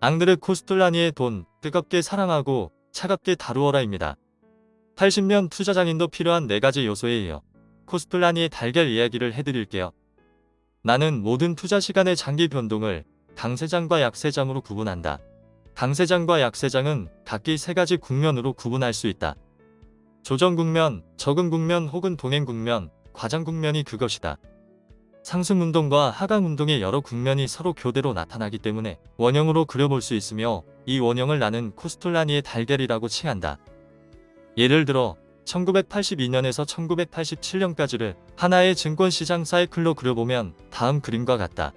앙드레 코스툴라니의 돈, 뜨겁게 사랑하고 차갑게 다루어라입니다. 80년 투자장인도 필요한 4가지 요소에 이어 코스툴라니의 달걀 이야기를 해드릴게요. 나는 모든 투자 시간의 장기 변동을 강세장과 약세장으로 구분한다. 강세장과 약세장은 각기 3가지 국면으로 구분할 수 있다. 조정 국면, 적응 국면 혹은 동행 국면, 과장 국면이 그것이다. 상승 운동과 하강 운동의 여러 국면이 서로 교대로 나타나기 때문에 원형으로 그려볼 수 있으며 이 원형을 나는 코스툴라니의 달걀이라고 칭한다. 예를 들어 1982년에서 1987년까지를 하나의 증권시장 사이클로 그려보면 다음 그림과 같다.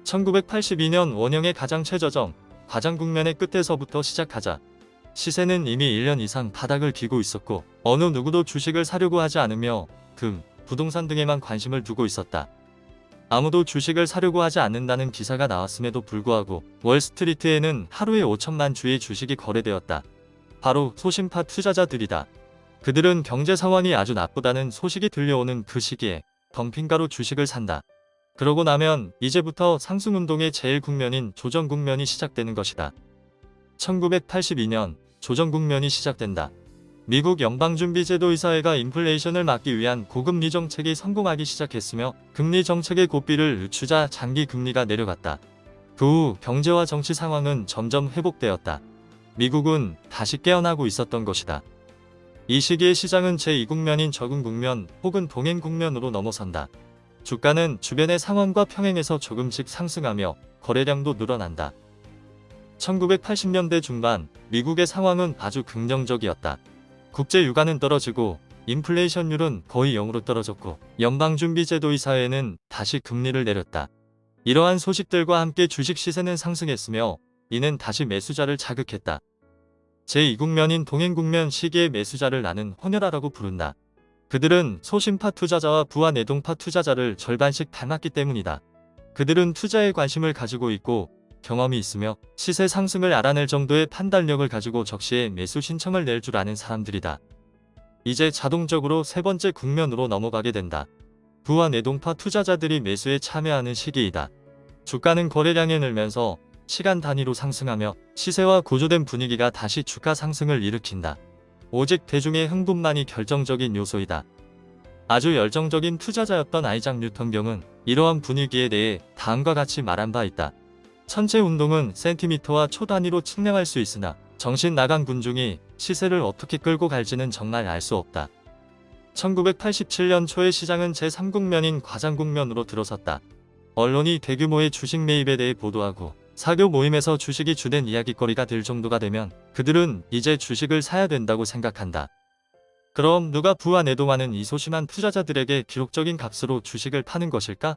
1982년 원형의 가장 최저점, 과장 국면의 끝에서부터 시작하자. 시세는 이미 1년 이상 바닥을 기고 있었고 어느 누구도 주식을 사려고 하지 않으며 금, 부동산 등에만 관심을 두고 있었다. 아무도 주식을 사려고 하지 않는다는 기사가 나왔음에도 불구하고 월스트리트에는 하루에 5천만 주의 주식이 거래되었다. 바로 소심파 투자자들이다. 그들은 경제 상황이 아주 나쁘다는 소식이 들려오는 그 시기에 덤핑가로 주식을 산다. 그러고 나면 이제부터 상승운동의 제일 국면인 조정 국면이 시작되는 것이다. 1982년 조정 국면이 시작된다. 미국 연방준비제도이사회가 인플레이션을 막기 위한 고금리 정책이 성공하기 시작했으며 금리 정책의 고삐를 늦추자 장기 금리가 내려갔다. 그 후 경제와 정치 상황은 점점 회복되었다. 미국은 다시 깨어나고 있었던 것이다. 이 시기의 시장은 제2국면인 적응 국면 혹은 동행 국면으로 넘어선다. 주가는 주변의 상황과 평행해서 조금씩 상승하며 거래량도 늘어난다. 1980년대 중반 미국의 상황은 아주 긍정적이었다. 국제 유가는 떨어지고 인플레이션율은 거의 0으로 떨어졌고 연방준비제도이사회는 다시 금리를 내렸다. 이러한 소식들과 함께 주식 시세는 상승했으며 이는 다시 매수자를 자극했다. 제2국면인 동행국면 시기의 매수자를 나는 혼혈아라고 부른다. 그들은 소심파 투자자와 부하 내동파 투자자를 절반씩 닮았기 때문이다. 그들은 투자에 관심을 가지고 있고 경험이 있으며 시세 상승을 알아낼 정도의 판단력을 가지고 적시에 매수 신청을 낼 줄 아는 사람들이다. 이제 자동적으로 3번째 국면으로 넘어가게 된다. 부하 내동파 투자자들이 매수에 참여하는 시기이다. 주가는 거래량이 늘면서 시간 단위로 상승하며 시세와 고조된 분위기가 다시 주가 상승을 일으킨다. 오직 대중의 흥분만이 결정적인 요소이다. 아주 열정적인 투자자였던 아이작 뉴턴 경은 이러한 분위기에 대해 다음과 같이 말한 바 있다. 천체 운동은 센티미터와 초 단위로 측량할 수 있으나 정신 나간 군중이 시세를 어떻게 끌고 갈지는 정말 알 수 없다. 1987년 초의 시장은 제3국면인 과장국면으로 들어섰다. 언론이 대규모의 주식 매입에 대해 보도하고 사교 모임에서 주식이 주된 이야깃거리가 될 정도가 되면 그들은 이제 주식을 사야 된다고 생각한다. 그럼 누가 부하 내동하는 이 소심한 투자자들에게 기록적인 값으로 주식을 파는 것일까?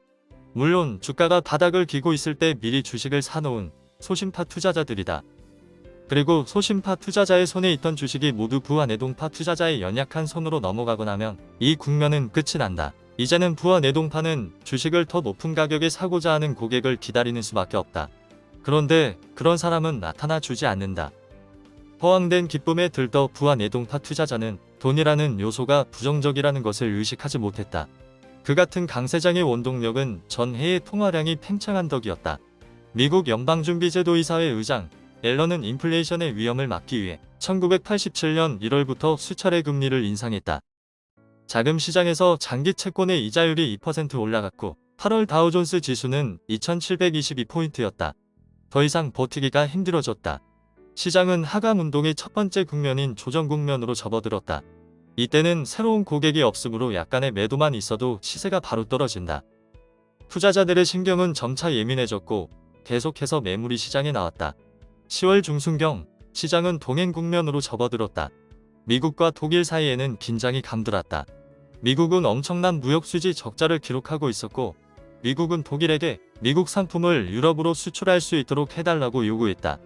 물론 주가가 바닥을 기고 있을 때 미리 주식을 사놓은 소심파 투자자들이다. 그리고 소심파 투자자의 손에 있던 주식이 모두 부하 내동파 투자자의 연약한 손으로 넘어가고 나면 이 국면은 끝이 난다. 이제는 부하 내동파는 주식을 더 높은 가격에 사고자 하는 고객을 기다리는 수밖에 없다. 그런데 그런 사람은 나타나 주지 않는다. 허황된 기쁨에 들떠 부하 내동파 투자자는 돈이라는 요소가 부정적이라는 것을 의식하지 못했다. 그 같은 강세장의 원동력은 전해의 통화량이 팽창한 덕이었다. 미국 연방준비제도이사회 의장 앨런은 인플레이션의 위험을 막기 위해 1987년 1월부터 수차례 금리를 인상했다. 자금 시장에서 장기 채권의 이자율이 2% 올라갔고 8월 다우존스 지수는 2722포인트였다. 더 이상 버티기가 힘들어졌다. 시장은 하강 운동의 첫 번째 국면인 조정 국면으로 접어들었다. 이때는 새로운 고객이 없으므로 약간의 매도만 있어도 시세가 바로 떨어진다. 투자자들의 신경은 점차 예민해졌고 계속해서 매물이 시장에 나왔다. 10월 중순경 시장은 동행 국면으로 접어들었다. 미국과 독일 사이에는 긴장이 감돌았다. 미국은 엄청난 무역 수지 적자를 기록하고 있었고 미국은 독일에게 미국 상품을 유럽으로 수출할 수 있도록 해달라고 요구했다.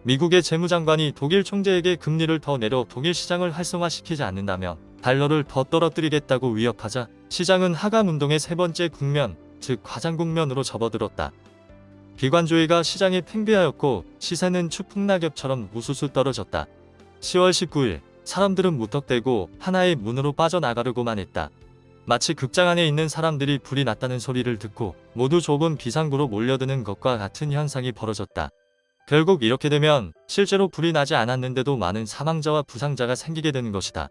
미국의 재무장관이 독일 총재에게 금리를 더 내려 독일 시장을 활성화시키지 않는다면 달러를 더 떨어뜨리겠다고 위협하자 시장은 하강 운동의 3번째 국면, 즉 과장 국면으로 접어들었다. 비관주의가 시장에 팽배하였고 시세는 추풍낙엽처럼 우수수 떨어졌다. 10월 19일 사람들은 무턱대고 하나의 문으로 빠져나가려고만 했다. 마치 극장 안에 있는 사람들이 불이 났다는 소리를 듣고 모두 좁은 비상구로 몰려드는 것과 같은 현상이 벌어졌다. 결국 이렇게 되면 실제로 불이 나지 않았는데도 많은 사망자와 부상자가 생기게 되는 것이다.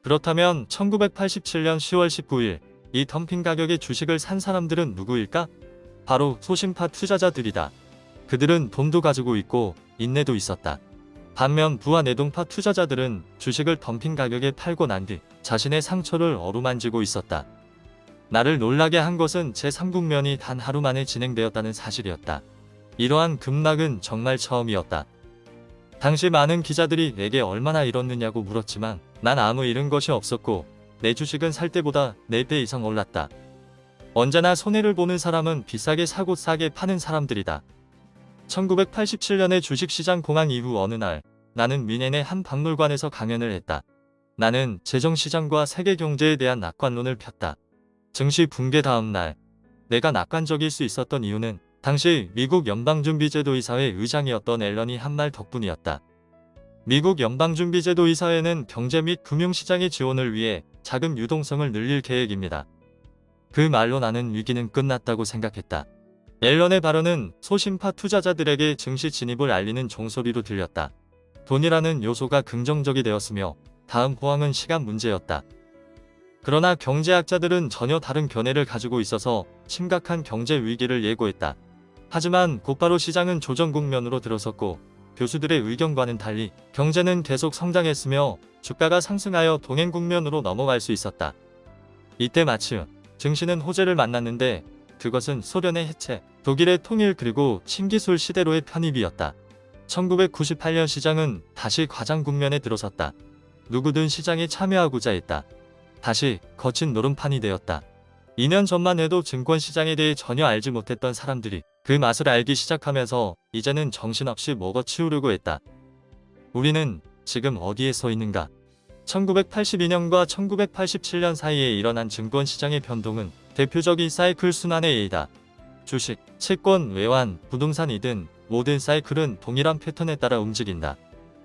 그렇다면 1987년 10월 19일 이 덤핑 가격의 주식을 산 사람들은 누구일까? 바로 소심파 투자자들이다. 그들은 돈도 가지고 있고 인내도 있었다. 반면 부와 내동파 투자자들은 주식을 덤핑 가격에 팔고 난 뒤 자신의 상처를 어루만지고 있었다. 나를 놀라게 한 것은 제3국면이 단 하루 만에 진행되었다는 사실이었다. 이러한 급락은 정말 처음이었다. 당시 많은 기자들이 내게 얼마나 잃었느냐고 물었지만 난 아무 잃은 것이 없었고 내 주식은 살 때보다 4배 이상 올랐다. 언제나 손해를 보는 사람은 비싸게 사고 싸게 파는 사람들이다. 1987년에 주식시장 공황 이후 어느 날 나는 뮌헨의 한 박물관에서 강연을 했다. 나는 재정시장과 세계 경제에 대한 낙관론을 폈다. 증시 붕괴 다음 날 내가 낙관적일 수 있었던 이유는 당시 미국 연방준비제도이사회 의장이었던 앨런이 한 말 덕분이었다. 미국 연방준비제도이사회는 경제 및 금융시장의 지원을 위해 자금 유동성을 늘릴 계획입니다. 그 말로 나는 위기는 끝났다고 생각했다. 앨런의 발언은 소심파 투자자들에게 증시 진입을 알리는 종소리로 들렸다. 돈이라는 요소가 긍정적이 되었으며 다음 호황은 시간 문제였다. 그러나 경제학자들은 전혀 다른 견해를 가지고 있어서 심각한 경제 위기를 예고했다. 하지만 곧바로 시장은 조정 국면으로 들어섰고 교수들의 의견과는 달리 경제는 계속 성장했으며 주가가 상승하여 동행 국면으로 넘어갈 수 있었다. 이때 마침 증시는 호재를 만났는데 그것은 소련의 해체, 독일의 통일 그리고 신기술 시대로의 편입이었다. 1998년 시장은 다시 과장 국면에 들어섰다. 누구든 시장에 참여하고자 했다. 다시 거친 노름판이 되었다. 2년 전만 해도 증권시장에 대해 전혀 알지 못했던 사람들이 그 맛을 알기 시작하면서 이제는 정신없이 먹어치우려고 했다. 우리는 지금 어디에 서 있는가? 1982년과 1987년 사이에 일어난 증권시장의 변동은 대표적인 사이클 순환의 예이다. 주식, 채권, 외환, 부동산이든 모든 사이클은 동일한 패턴에 따라 움직인다.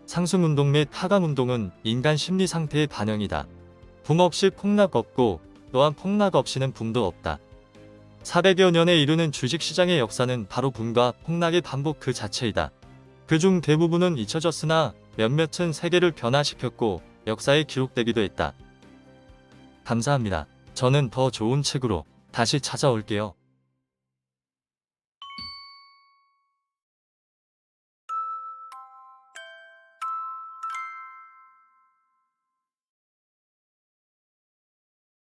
상승운동 및 하강운동은 인간 심리 상태의 반영이다. 붐 없이 폭락 없고 또한 폭락 없이는 붐도 없다. 400여 년에 이르는 주식시장의 역사는 바로 붐과 폭락의 반복 그 자체이다. 그중 대부분은 잊혀졌으나 몇몇은 세계를 변화시켰고 역사에 기록되기도 했다. 감사합니다. 저는 더 좋은 책으로 다시 찾아올게요.